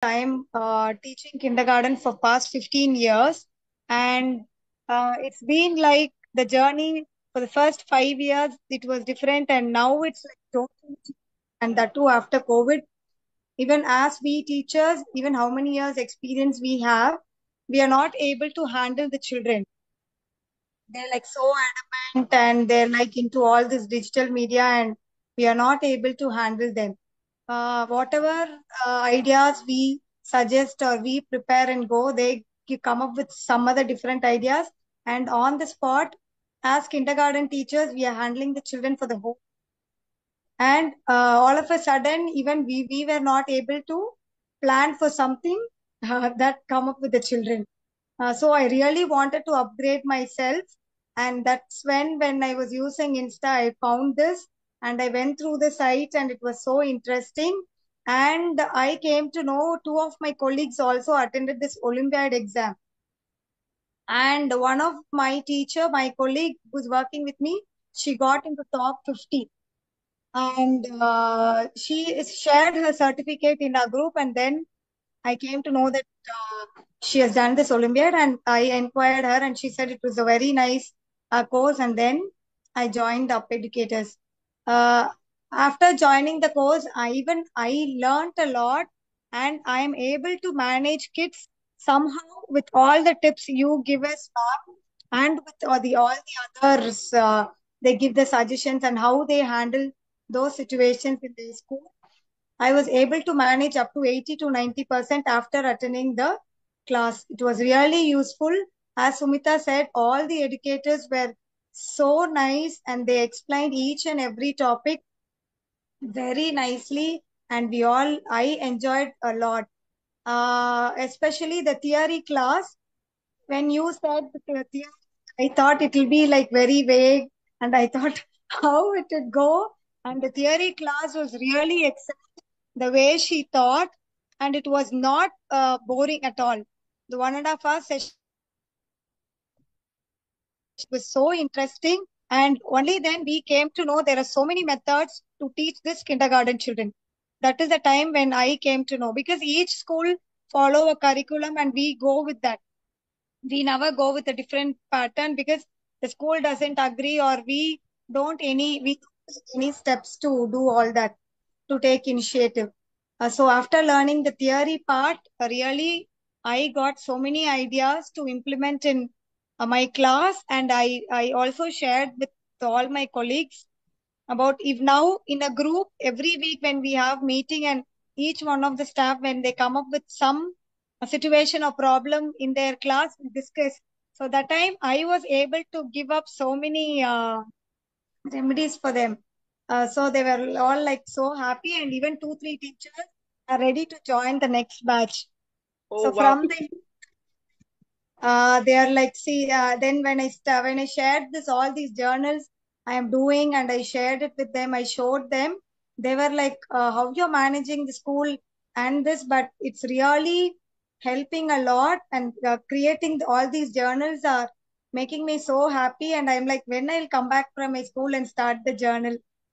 I'm teaching kindergarten for past 15 years, and it's been like the journey for the first 5 years. It was different, and now it's like totally, and that too after COVID. Even as we teachers, even how many years experience we have, we are not able to handle the children. They're like so adamant, and they're like into all this digital media, and we are not able to handle them. Whatever ideas we suggest or we prepare and go, they come up with some other different ideas. And on the spot, as kindergarten teachers, we are handling the children for the whole. And all of a sudden, even we were not able to plan for something that come up with the children. So I really wanted to upgrade myself. And that's when I was using Insta, I found this and I went through the site and it was so interesting. And I came to know two of my colleagues also attended this Olympiad exam. And one of my teacher, my colleague who's working with me, she got into top 50. And she shared her certificate in our group. And then I came to know that she has done this Olympiad, and I inquired her, and she said it was a very nice course. And then I joined Up Educators. Uh, After joining the course, I learned a lot, and I am able to manage kids somehow with all the tips you give us, and with all the others. They give the suggestions and how they handle those situations in their school. I was able to manage up to 80 to 90% after attending the class. It was really useful. As Sumita said, all the educators were so nice and they explained each and every topic very nicely, and I enjoyed a lot. Especially the theory class. When you said the theory, I thought it will be like very vague, and I thought how it would go. And the theory class was really excellent the way she taught, and it was not boring at all. The 1.5 hour session was so interesting, and only then we came to know there are so many methods to teach this kindergarten children. That is the time when I came to know, because each school follow a curriculum and we go with that. We never go with a different pattern because the school doesn't agree, or we don't take any steps to do all that, to take initiative. So after learning the theory part, really I got so many ideas to implement in my class, and I also shared with all my colleagues about, if now in a group every week when we have meeting, and each one of the staff, when they come up with some situation or problem in their class, we discuss. So that time I was able to give up so many remedies for them. So they were all like so happy, and even 2 3 teachers are ready to join the next batch. Oh, So wow. from the they are like, see, then when I shared this all these journals I am doing, and I shared it with them, I showed them. They were like, how you're managing the school and this, but it's really helping a lot, and creating all these journals are making me so happy. And I'm like, when I'll come back from my school and start the journal.